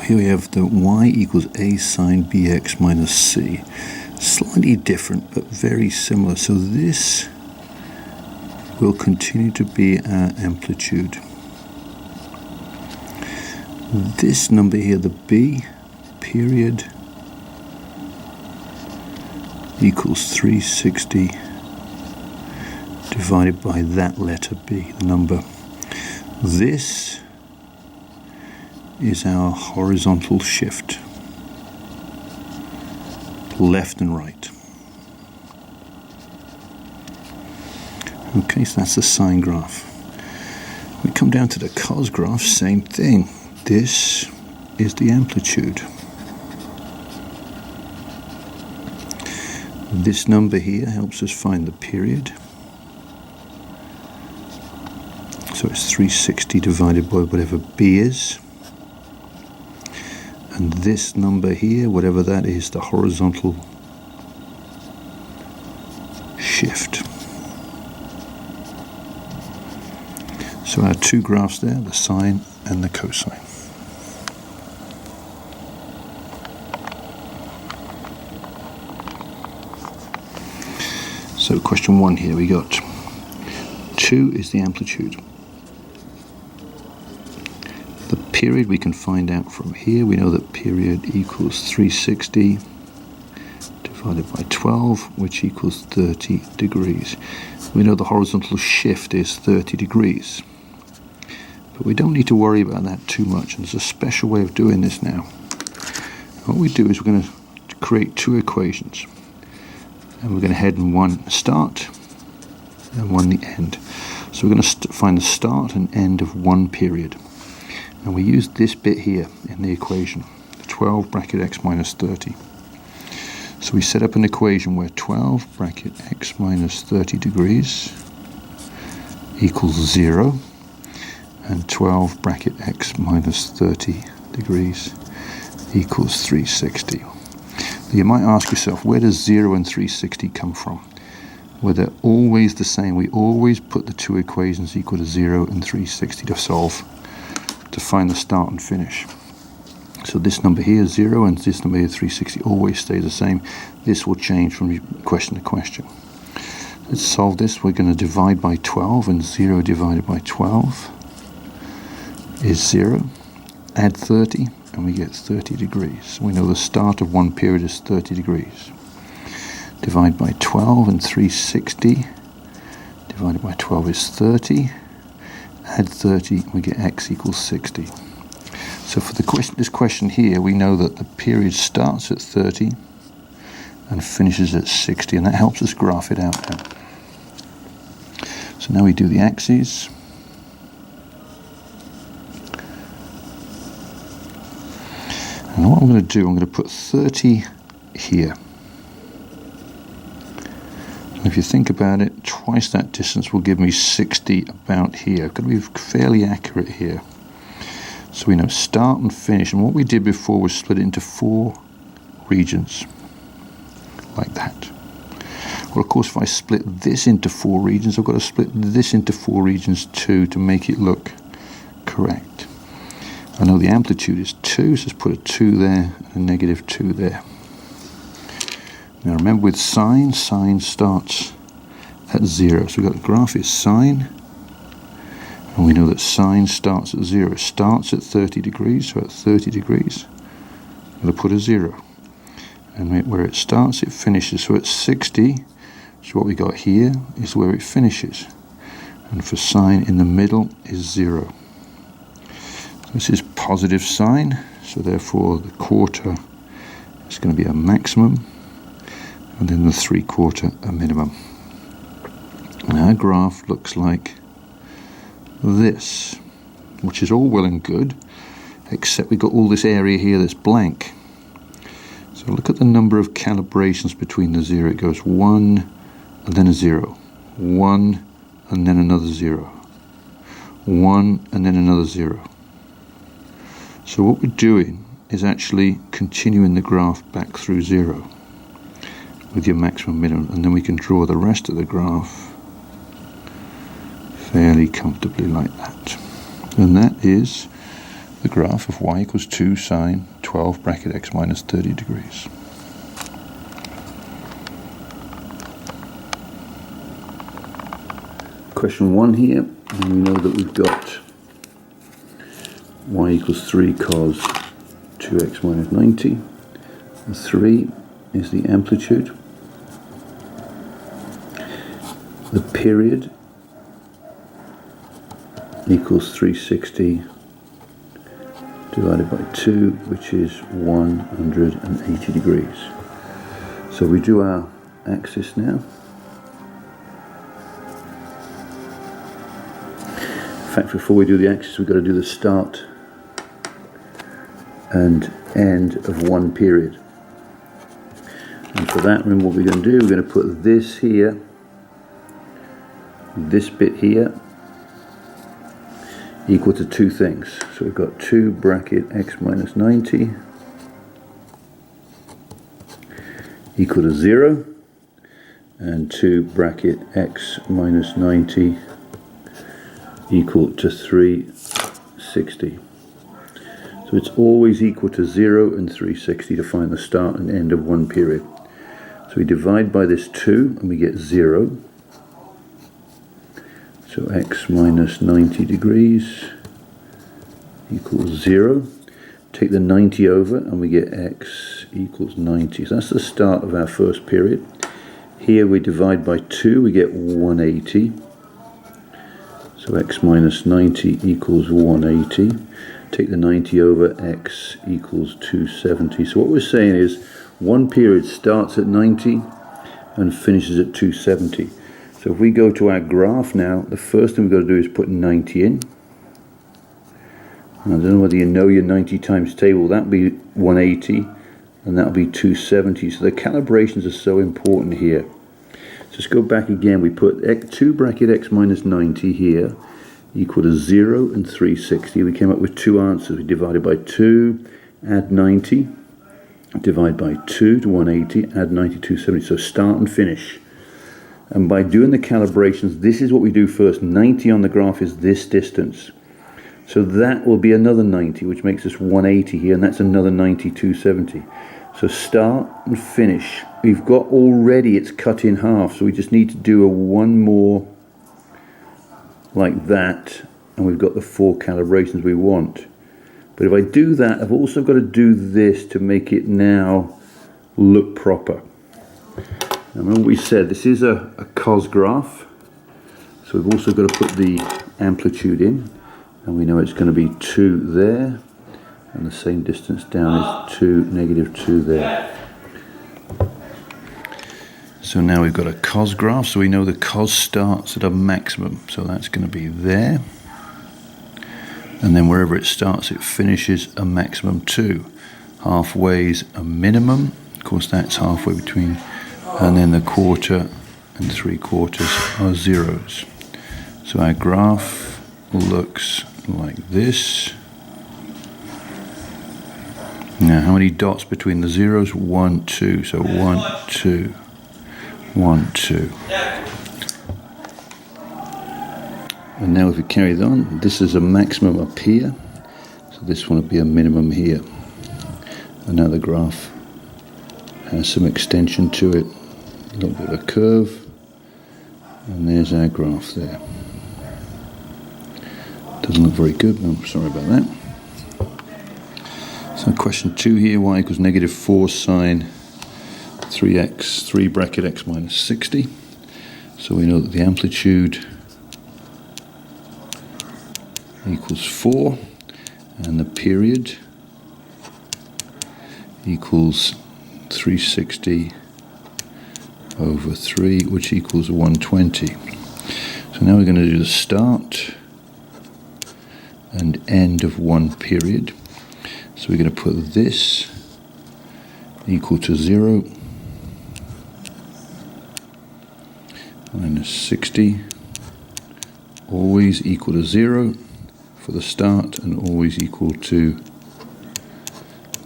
So here we have the y equals a sine bx minus c. Slightly different, but very similar. So this will continue to be our amplitude. This number here, the b period, equals 360 divided by that letter b, the number. This is our horizontal shift, left and right. Okay, so that's the sine graph. We come down to the cos graph, same thing. This is the amplitude. This number here helps us find the period. So it's 360 divided by whatever b is. And this number here, whatever that is, the horizontal shift. So our two graphs there, the sine and the cosine. So question 1 here, we got 2 is the amplitude. The period we can find out from here. We know that period equals 360 divided by 12, which equals 30 degrees. We know the horizontal shift is 30 degrees. But we don't need to worry about that too much. And there's a special way of doing this now. What we do is we're going to create two equations. And we're going to head in one start and one the end. So we're going to find the start and end of one period. And we use this bit here in the equation, 12 bracket x minus 30. So we set up an equation where 12 bracket x minus 30 degrees equals 0, and 12 bracket x minus 30 degrees equals 360. You might ask yourself, where does 0 and 360 come from? Well, they're always the same. We always put the two equations equal to 0 and 360 to solve, to find the start and finish. So this number here, 0, and this number here, 360, always stay the same. This will change from question to question. Let's solve this. We're going to divide by 12, and 0 divided by 12 is 0. Add 30, and we get 30 degrees. We know the start of one period is 30 degrees. Divide by 12, and 360 divided by 12 is 30. Add 30, we get x equals 60. So for this question here, we know that the period starts at 30 and finishes at 60, and that helps us graph it out now. So now we do the axes. And what I'm going to do, I'm going to put 30 here. And if you think about it, twice that distance will give me 60 about here. I've got to be fairly accurate here. So we know start and finish, and what we did before was split it into 4 regions, like that. Well, of course, if I split this into 4 regions, I've got to split this into 4 regions too to make it look correct. I know the amplitude is 2, so let's put a 2 there and a negative 2 there. Now remember, with sine starts at 0. So we've got the graph is sine, and we know that sine starts at 0. It starts at 30 degrees, so at 30 degrees, I'm going to put a 0. And where it starts, it finishes. So at 60, so what we got here is where it finishes. And for sine in the middle is 0. This is positive sine, so therefore the quarter is going to be a maximum, and then the 3/4 a minimum. And our graph looks like this, which is all well and good, except we've got all this area here that's blank. So look at the number of calibrations between the 0. It goes 1 and then a 0, 1 and then another 0, 1 and then another 0. So what we're doing is actually continuing the graph back through 0 with your maximum minimum, and then we can draw the rest of the graph fairly comfortably like that. And that is the graph of y equals 2 sine 12 bracket x minus 30 degrees. Question 1 here, and we know that we've got y equals 3 cos 2x minus 90. And 3 is the amplitude. The period equals 360 divided by 2, which is 180 degrees. So we do our axis now. In fact, before we do the axis, we've got to do the start and end of one period. And for that, remember what we're going to do, we're going to put this here, this bit here, equal to two things. So we've got 2 bracket x minus 90 equal to 0, and 2 bracket x minus 90 equal to 360. So it's always equal to 0 and 360 to find the start and end of one period. So we divide by this 2 and we get 0. So x minus 90 degrees equals 0. Take the 90 over and we get x equals 90. So that's the start of our first period. Here we divide by 2, we get 180. So x minus 90 equals 180. Take the 90 over, x equals 270. So what we're saying is one period starts at 90 and finishes at 270. So if we go to our graph now, the first thing we've got to do is put 90 in. And I don't know whether you know your 90 times table. That'll be 180 and that'll be 270. So the calibrations are so important here. So let's go back again. We put 2 bracket x minus 90 here equal to 0 and 360. We came up with two answers. We divided by 2, add 90, divide by 2 to 180, add 90, 270. So start and finish. And by doing the calibrations, this is what we do first. 90 on the graph is this distance. So that will be another 90, which makes us 180 here, and that's another 90, 270. So start and finish. We've got already, it's cut in half, so we just need to do one more like that, and we've got the 4 calibrations we want. But if I do that, I've also got to do this to make it now look proper. Now remember we said this is a cos graph, so we've also got to put the amplitude in, and we know it's going to be 2 there, and the same distance down is 2, negative 2 there. So now we've got a cos graph, so we know the cos starts at a maximum, so that's going to be there, and then wherever it starts it finishes a maximum 2. Halfway's a minimum, of course that's halfway between, and then the quarter and 3/4 are zeros. So our graph looks like this. Now how many dots between the zeros? 1, 2, so 1, 2. 1, 2. And now if we carry it on, this is a maximum up here, so this one will be a minimum here. And now the graph has some extension to it, a little bit of a curve, and there's our graph there. Doesn't look very good, I'm sorry about that. So question 2 here, y equals negative 4 sine 3x, 3 bracket x minus 60. So we know that the amplitude equals 4, and the period equals 360 over 3, which equals 120. So now we're going to do the start and end of one period. So we're going to put this equal to 0, minus 60, always equal to 0 for the start, and always equal to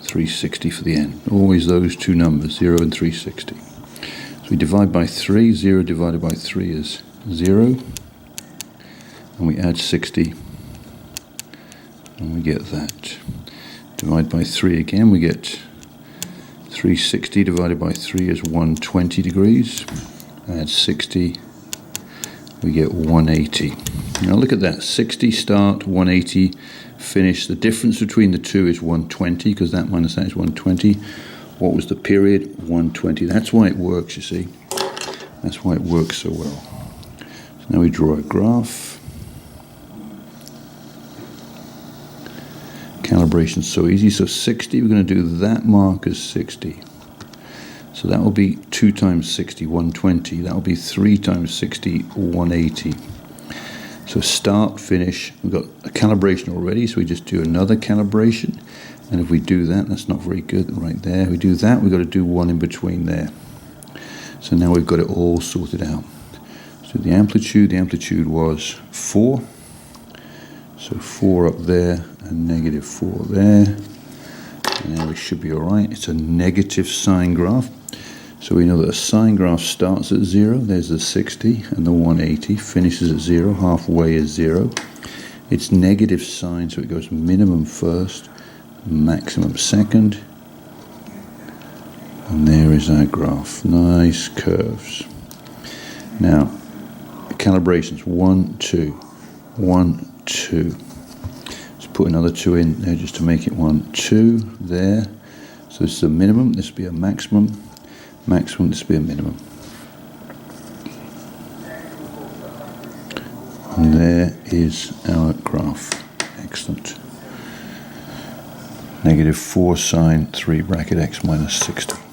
360 for the end. Always those two numbers, 0 and 360. So we divide by 3, 0 divided by 3 is 0, and we add 60, And we get that. Divide by 3 again, we get 360 divided by 3 is 120 degrees. Add 60, we get 180. Now look at that, 60 start, 180 finish. The difference between the two is 120, because that minus that is 120. What was the period? 120. That's why it works, you see. That's why it works so well. So now we draw a graph. Calibration is so easy. So 60, we're going to do that mark as 60. So that will be 2 times 60, 120. That will be 3 times 60, 180. So start, finish. We've got a calibration already, so we just do another calibration. And if we do that, that's not very good right there. If we do that, we've got to do one in between there. So now we've got it all sorted out. So the amplitude was 4. So 4 up there and negative 4 there. And now we should be all right. It's a negative sine graph. So we know that a sine graph starts at 0. There's the 60 and the 180. Finishes at 0. Halfway is 0. It's negative sine, so it goes minimum first, maximum second. And there is our graph. Nice curves. Now, calibrations 1, 2, 1, 2. Let's put another 2 in there just to make it 1, 2 there. So this is a minimum, this will be a maximum. Maximum, this will be a minimum. And there is our graph. Excellent. Negative 4 sine 3 bracket x minus 60.